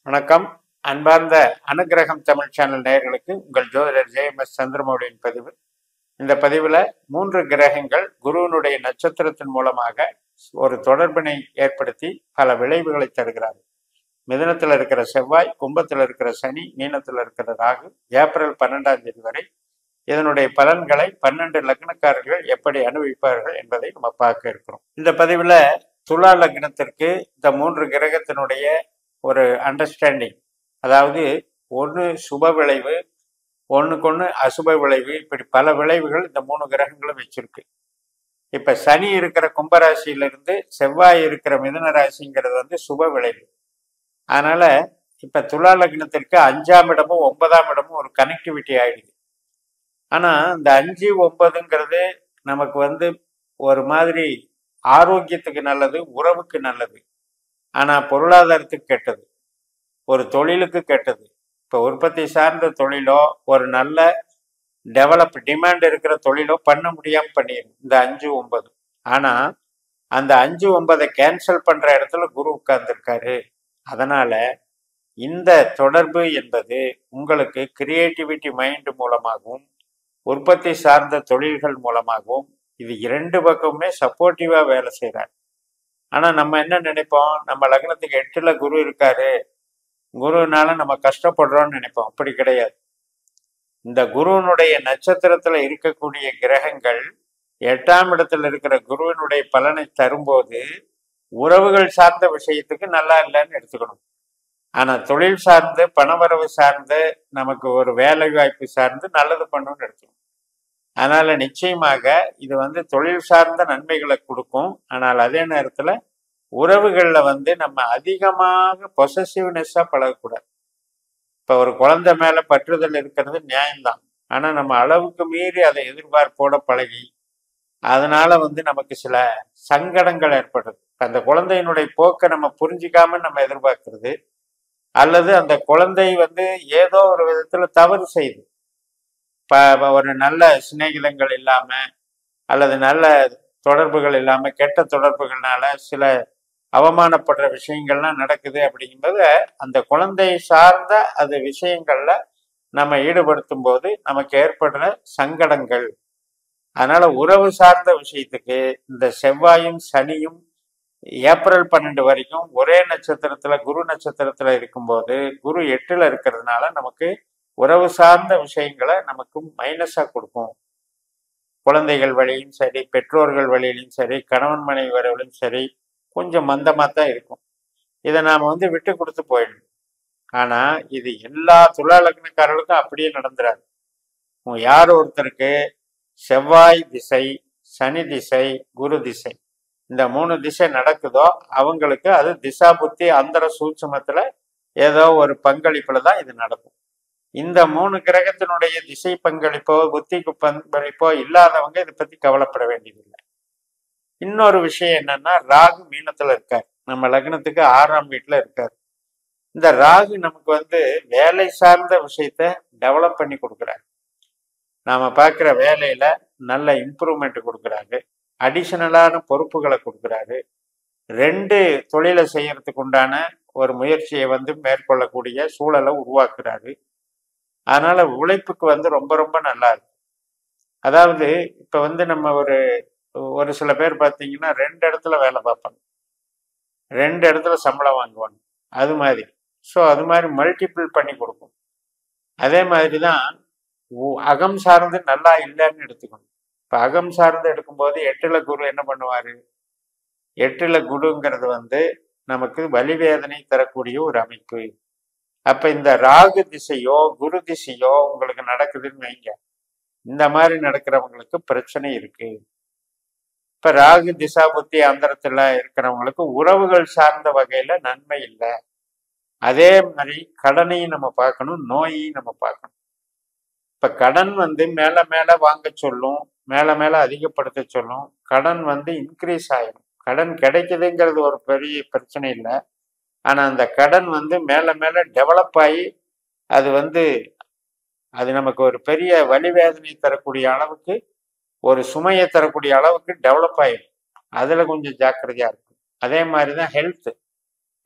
வணக்கம். அன்பார்ந்த அனுக்கிரகம் தமிழ் சேனல் நேயர்களுக்கு உங்கள் ஜோதிடர் ஜெயமஸ் சந்திரமௌலியின் பதிவு. இந்த பதிவில் 3 கிரகங்கள் குருவினுடைய நட்சத்திரத்தின் மூலமாக ஒரு தொடர்பினை ஏற்படுத்தி பல விளைவுகளை தருகிறார்கள். மிதுனத்தில் இருக்கிற செவ்வாய், கும்பத்தில் இருக்கிற சனி, மீனத்தில் இருக்கிற ராகு ஏப்ரல் 12ஆம் தேதி வரை இதனுடைய பலன்களை 12 லக்னக்காரர்கள் எப்படி அனுபவிப்பார்கள் என்பதை நம்ம பார்க்க இருக்கிறோம். இந்த பதிவில் துலா லக்னத்திற்கு இந்த 3 கிரகத்தினுடைய ஒரு அண்டர்ஸ்டாண்டிங், அதாவது ஒன்று சுப விளைவு, ஒன்றுக்கொன்று அசுப விளைவு, இப்படி பல விளைவுகள் இந்த 3 கிரகங்களும் வச்சிருக்கு. இப்ப சனி இருக்கிற கும்பராசியிலிருந்து செவ்வாய் இருக்கிற மிதுன ராசிங்கிறது சுப விளைவு. அதனால இப்ப துலா லக்னத்திற்கு 5ஆம் இடமும் 9ஆம் இடமும் ஒரு கனெக்டிவிட்டி ஆயிடுது. ஆனா இந்த 5, 9ங்கிறது நமக்கு ஒரு மாதிரி ஆரோக்கியத்துக்கு நல்லது, உறவுக்கு நல்லது. ஆனா பொருளாதாரத்துக்கு கெட்டது, ஒரு தொழிலுக்கு கெட்டது. இப்ப உற்பத்தி சார்ந்த தொழிலோ ஒரு நல்ல டிமாண்ட் இருக்கிற தொழிலோ பண்ண முடியாம பண்ணிடும் இந்த 5, 9. ஆனா அந்த 5, 9 கேன்சல் பண்ற இடத்துல குரு உட்கார்ந்துருக்காரு. அதனால இந்த தொடர்பு என்பது உங்களுக்கு கிரியேட்டிவிட்டி மைண்ட் மூலமாகவும் உற்பத்தி சார்ந்த தொழில்கள் மூலமாகவும் இது 2 பக்கமுமே சப்போர்ட்டிவா வேலை செய்யறாரு. ஆனா நம்ம என்ன நினைப்போம், நம்ம லக்னத்துக்கு 8ல குரு இருக்காரு, குருனால நம்ம கஷ்டப்படுறோம்னு நினைப்போம். அப்படி கிடையாது. இந்த குருவினுடைய நட்சத்திரத்துல இருக்கக்கூடிய கிரகங்கள் 8ஆம் இடத்துல இருக்கிற குருவினுடைய பலனை தரும்போது உறவுகள் சார்ந்த விஷயத்துக்கு நல்லா இல்லைன்னு எடுத்துக்கணும். ஆனா தொழில் சார்ந்து, பணவரவு சார்ந்து, நமக்கு ஒரு வேலை வாய்ப்பு சார்ந்து நல்லது பண்ணணும்னு எடுத்துக்கணும். அதனால நிச்சயமாக இது தொழில் சார்ந்த நன்மைகளை கொடுக்கும். ஆனால் அதே நேரத்துல உறவுகள்ல நம்ம அதிகமாக பொசசிவ்னஸா பழகக்கூடாது. இப்ப ஒரு குழந்தை மேல பற்றுதல் இருக்கிறது நியாயம்தான். ஆனா நம்ம அளவுக்கு மீறி அதை எதிர்பார்ப்போட பழகி அதனால நமக்கு சில சங்கடங்கள் ஏற்படுது. அந்த குழந்தையினுடைய போக்கை நம்ம புரிஞ்சிக்காம நம்ம எதிர்பார்க்கிறது, அல்லது அந்த குழந்தை ஏதோ ஒரு விதத்துல தவறு செய்யுது. ஒரு நல்ல சிநேகிதங்கள் இல்லாம அல்லது நல்ல தொடர்புகள் இல்லாம கெட்ட தொடர்புகள்னால சில அவமானப்படுற விஷயங்கள்லாம் நடக்குது. அப்படிங்கும்போது அந்த குழந்தை சார்ந்த அது விஷயங்கள்ல நம்ம ஈடுபடுத்தும் போது நமக்கு ஏற்படுற சங்கடங்கள். அதனால உறவு சார்ந்த விஷயத்துக்கு இந்த செவ்வாயும் சனியும் ஏப்ரல் 12 வரைக்கும் ஒரே நட்சத்திரத்துல குரு நட்சத்திரத்துல இருக்கும்போது குரு 8ல இருக்கிறதுனால நமக்கு உறவு சார்ந்த விஷயங்களை நமக்கு மைனஸா கொடுக்கும். குழந்தைகள் வழியிலும் சரி, பெற்றோர்கள் வழியிலும் சரி, கணவன் மனைவி வரவிலும் சரி, கொஞ்சம் மந்தமா தான் இருக்கும். இதை நாம விட்டு கொடுத்து போயிடணும். ஆனா இது எல்லா துலா லக்னக்காரர்களுக்கும் அப்படியே நடந்துறாரு. யார் ஒருத்தருக்கு செவ்வாய் திசை, சனி திசை, குரு திசை, இந்த 3 திசை நடக்குதோ அவங்களுக்கு அது திசா புத்தி அந்தர சூட்சுமத்துல ஏதோ ஒரு பங்களிப்புல தான் இது நடக்கும். இந்த 3 கிரகத்தினுடைய திசை பங்களிப்போ புத்திக்கு பங்களிப்போ இல்லாதவங்க இதை பத்தி கவலைப்பட வேண்டியதில்லை. இன்னொரு விஷயம் என்னன்னா, ராகு மீனத்துல இருக்கார், நம்ம லக்னத்துக்கு 6ஆம் வீட்டுல இருக்காரு. இந்த ராகு நமக்கு வேலை சார்ந்த விஷயத்த டெவலப் பண்ணி கொடுக்குறாரு. நாம பார்க்குற வேலையில நல்ல இம்ப்ரூவ்மெண்ட் கொடுக்குறாரு, அடிஷனலான பொறுப்புகளை கொடுக்குறாரு, 2 தொழிலை செய்யறதுக்கு உண்டான ஒரு முயற்சியை மேற்கொள்ளக்கூடிய சூழலை உருவாக்குறாரு. அதனால உழைப்புக்கு ரொம்ப ரொம்ப நல்லா இருக்கு. அதாவது இப்ப நம்ம ஒரு சில பேர் பார்த்தீங்கன்னா 2 இடத்துல வேலை பார்ப்பாங்க, 2 இடத்துல சம்பளம் வாங்குவாங்க. அது மாதிரி அது மாதிரி மல்டிபிள் பண்ணி கொடுக்கும். அதே மாதிரிதான் அகம் சார்ந்து நல்லா இல்லைன்னு எடுத்துக்கணும். இப்ப அகம் சார்ந்து எடுக்கும்போது 8ல குரு என்ன பண்ணுவாரு, 8ல குருங்கிறது நமக்கு வலிவேதனை தரக்கூடிய ஒரு அமைப்பு. அப்ப இந்த ராகு திசையோ குரு திசையோ உங்களுக்கு நடக்குதுன்னு வைங்க, இந்த மாதிரி நடக்கிறவங்களுக்கு பிரச்சனை இருக்கு. இப்ப ராகு திசா புத்தி அந்தரத்துல இருக்கிறவங்களுக்கு உறவுகள் சார்ந்த வகையில நன்மை இல்லை. அதே மாதிரி கடனையும் நம்ம பார்க்கணும், நோயையும் நம்ம பார்க்கணும். இப்ப கடன் மேல மேல வாங்க சொல்லும், மேல மேல அதிகப்படுத்த சொல்லும். கடன் இன்க்ரீஸ் ஆயிடும். கடன் கிடைக்குதுங்கிறது ஒரு பெரிய பிரச்சனை இல்லை. ஆனா அந்த கடன் மேல மேல டெவலப் ஆகி அது அது நமக்கு ஒரு பெரிய வலிவேதனை தரக்கூடிய அளவுக்கு, ஒரு சுமையை தரக்கூடிய அளவுக்கு டெவலப் ஆயிடும். அதுல கொஞ்சம் ஜாக்கிரதையா இருக்கும். அதே மாதிரிதான் ஹெல்த்.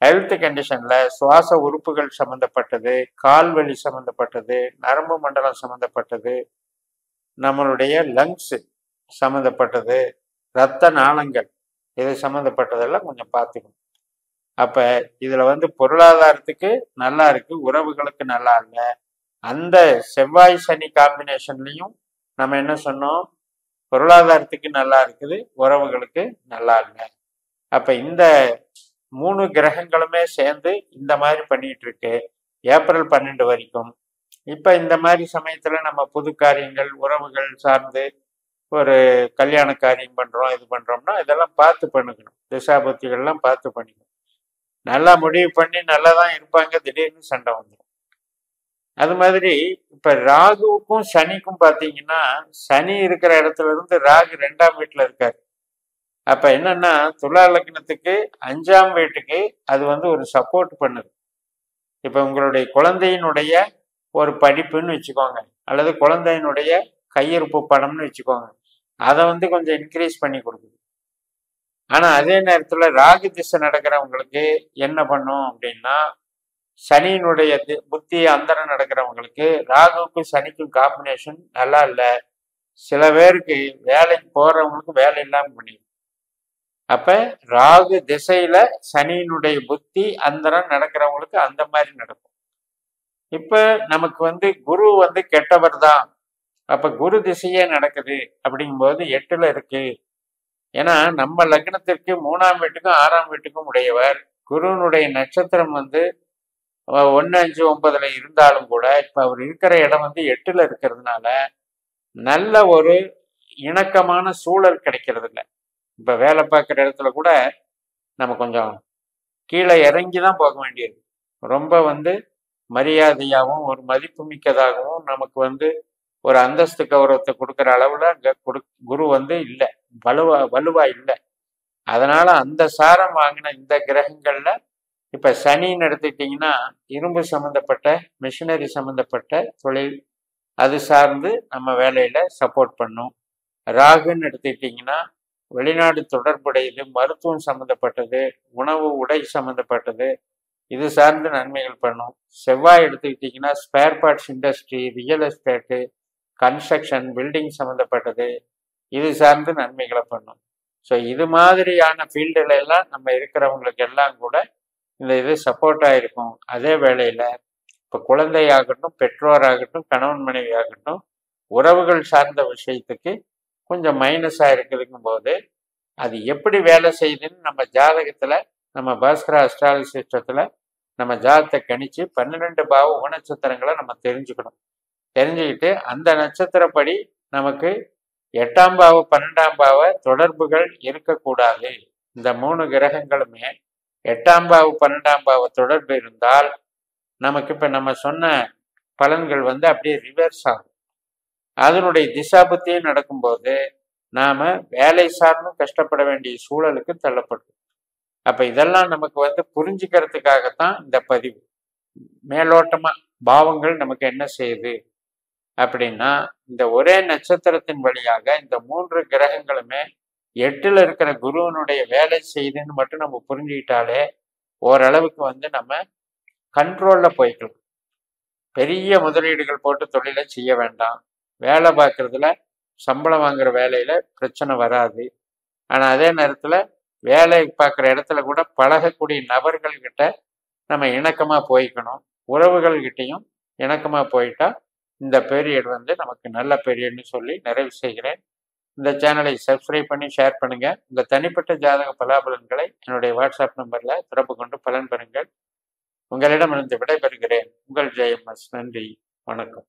ஹெல்த் கண்டிஷன்ல சுவாச உறுப்புகள் சம்பந்தப்பட்டது, கால்வலி சம்பந்தப்பட்டது, நரம்பு மண்டலம் சம்பந்தப்பட்டது, நம்மளுடைய லங்ஸ் சம்பந்தப்பட்டது, இரத்த நாளங்கள் இது சம்பந்தப்பட்டதெல்லாம் கொஞ்சம் பார்த்துக்கணும். அப்ப இதுல வந்து பொருளாதாரத்துக்கு நல்லா இருக்கு, உறவுகளுக்கு நல்லா இல்லை. அந்த செவ்வாய் சனி காம்பினேஷன்லையும் நம்ம என்ன சொன்னோம், பொருளாதாரத்துக்கு நல்லா இருக்குது, உறவுகளுக்கு நல்லா இல்லை. அப்ப இந்த 3 கிரகங்களுமே சேர்ந்து இந்த மாதிரி பண்ணிட்டு இருக்கு ஏப்ரல் 12 வரைக்கும். இப்ப இந்த மாதிரி சமயத்துல நம்ம புது காரியங்கள், உறவுகள் சார்ந்து ஒரு கல்யாண காரியம் பண்றோம், இது பண்றோம்னா இதெல்லாம் பார்த்து பண்ணிக்கணும். திசாபுத்திகள்லாம் பார்த்து பண்ணிக்கணும். நல்லா முடிவு பண்ணி நல்லா தான் இருப்பாங்க, திடீர்னு சண்டை வந்துடும். அது மாதிரி இப்ப ராகுவுக்கும் சனிக்கும் பாத்தீங்கன்னா, சனி இருக்கிற இடத்துல இருந்து ராகு 2ஆம் வீட்டுல இருக்காரு. அப்ப என்னன்னா, துலா லக்னத்துக்கு 5ஆம் வீட்டுக்கு அது வந்து ஒரு சப்போர்ட் பண்ணுது. இப்ப உங்களுடைய குழந்தையினுடைய ஒரு படிப்புன்னு வச்சுக்கோங்க, அல்லது குழந்தையினுடைய கையிருப்பு பணம்னு வச்சுக்கோங்க, அதை வந்து கொஞ்சம் இன்க்ரீஸ் பண்ணி கொடுக்குது. ஆனா அதே நேரத்துல ராகு திசை நடக்கிறவங்களுக்கு என்ன பண்ணும் அப்படின்னா, சனியினுடைய புத்தி அந்தரம் நடக்கிறவங்களுக்கு ராகுக்கும் சனிக்கும் காம்பினேஷன் நல்லா இல்லை. சில பேருக்கு வேலைக்கு போறவங்களுக்கு வேலை இல்லாம பண்ணிடும். அப்ப ராகு திசையில சனியினுடைய புத்தி அந்தரம் நடக்கிறவங்களுக்கு அந்த மாதிரி நடக்கும். இப்ப நமக்கு வந்து குரு வந்து கெட்டவர் தான். அப்ப குரு திசையே நடக்குது அப்படிங்கும்போது 8ல இருக்கு. ஏன்னா நம்ம லக்னத்திற்கு 3ஆம் வீட்டுக்கும் 6ஆம் வீட்டுக்கும் உடையவர். குருனுடைய நட்சத்திரம் வந்து 1, 5, 9ல இருந்தாலும் கூட இப்ப அவர் இருக்கிற இடம் வந்து 8ல இருக்கிறதுனால நல்ல ஒரு இணக்கமான சூழல் கிடைக்கிறது இல்லை. இப்ப வேலை பார்க்குற இடத்துல கூட நம்ம கொஞ்சம் கீழே இறங்கி தான் போக வேண்டியது. ரொம்ப வந்து மரியாதையாகவும் ஒரு மதிப்பு மிக்கதாகவும் நமக்கு வந்து ஒரு அந்தஸ்து கௌரவத்தை கொடுக்குற அளவுல அங்க குரு வந்து இல்லை, வலுவா இல்லை. அதனால அந்த சாரம் வாங்கின இந்த கிரகங்கள்ல இப்ப சனின்னு எடுத்துக்கிட்டீங்கன்னா, இரும்பு சம்பந்தப்பட்ட மிஷினரி சம்பந்தப்பட்ட தொழில் அது சார்ந்து நம்ம வேலையில சப்போர்ட் பண்ணும். ராகுன்னு எடுத்துக்கிட்டீங்கன்னா வெளிநாடு தொடர்புடையது, மருத்துவம் சம்பந்தப்பட்டது, உணவு உடை சம்பந்தப்பட்டது, இது சார்ந்து நன்மைகள் பண்ணும். செவ்வாய் எடுத்துக்கிட்டிங்கன்னா spare parts industry, real estate, construction, building சம்மந்தப்பட்டது, இது சார்ந்து நன்மைகளை பண்ணும். ஸோ இது மாதிரியான ஃபீல்டுல எல்லாம் நம்ம இருக்கிறவங்களுக்கு எல்லாம் கூட இந்த இது சப்போர்ட்டாக இருக்கும். அதே வேளையில் இப்போ குழந்தையாகட்டும், பெற்றோராகட்டும், கணவன் மனைவி ஆகட்டும், உறவுகள் சார்ந்த விஷயத்துக்கு கொஞ்சம் மைனஸாக இருக்குதுங்கும் போது அது எப்படி வேலை செய்யுதுன்னு நம்ம ஜாதகத்தில், நம்ம பாஸ்கரா அஸ்ட்ராலஜி சிஸ்டத்தில் நம்ம ஜாதகத்தை கணிச்சு 12 பாவ உபநட்சத்திரங்களை நம்ம தெரிஞ்சுக்கணும். தெரிஞ்சுக்கிட்டு அந்த நட்சத்திரப்படி நமக்கு 8ஆம் பாவ 12ஆம் பாவ தொடர்புகள் இருக்கக்கூடாது. இந்த 3 கிரகங்களுமே 8ஆம் பாவ 12ஆம் பாவ தொடர்பு இருந்தால் நமக்கு இப்ப நம்ம சொன்ன பலன்கள் வந்து அப்படியே ரிவர்ஸ் ஆகும். அதனுடைய திசாபுத்தியும் நடக்கும்போது நாம வேலை சார்ந்தும் கஷ்டப்பட வேண்டிய சூழலுக்கு தள்ளப்படும். அப்ப இதெல்லாம் நமக்கு வந்து புரிஞ்சுக்கிறதுக்காகத்தான் இந்த பதிவு. மேலோட்டமா பாவங்கள் நமக்கு என்ன செய்யுது அப்படின்னா, இந்த ஒரே நட்சத்திரத்தின் வழியாக இந்த 3 கிரகங்களுமே 8ல இருக்கிற குருவனுடைய வேலை செய்யுதுன்னு மட்டும் நம்ம புரிஞ்சுக்கிட்டாலே ஓரளவுக்கு வந்து நம்ம கண்ட்ரோல்ல போய்க்கலாம். பெரிய முதலீடுகள் போட்டு தொழிலை செய்ய வேண்டாம். வேலை பார்க்கறதுல சம்பளம் வாங்குற வேலையில பிரச்சனை வராது. ஆனா அதே நேரத்துல வேலை பார்க்குற இடத்துல கூட பழகக்கூடிய நபர்கள்கிட்ட நம்ம இணக்கமா போய்க்கணும். உறவுகள்கிட்டையும் இணக்கமா போயிட்டா இந்த பீரியட் வந்து நமக்கு நல்ல பீரியட்னு சொல்லி நிறைவு செய்கிறேன். இந்த சேனலை சப்ஸ்கிரைப் பண்ணி ஷேர் பண்ணுங்க. உங்க தனிப்பட்ட ஜாதக பலாபலன்களை என்னுடைய வாட்ஸ்அப் நம்பர்ல தொடர்பு கொண்டு பலன் பெறுங்கள். உங்களிடமிருந்து விடைபெறுகிறேன். உங்கள் ஜெயம்எஸ். நன்றி, வணக்கம்.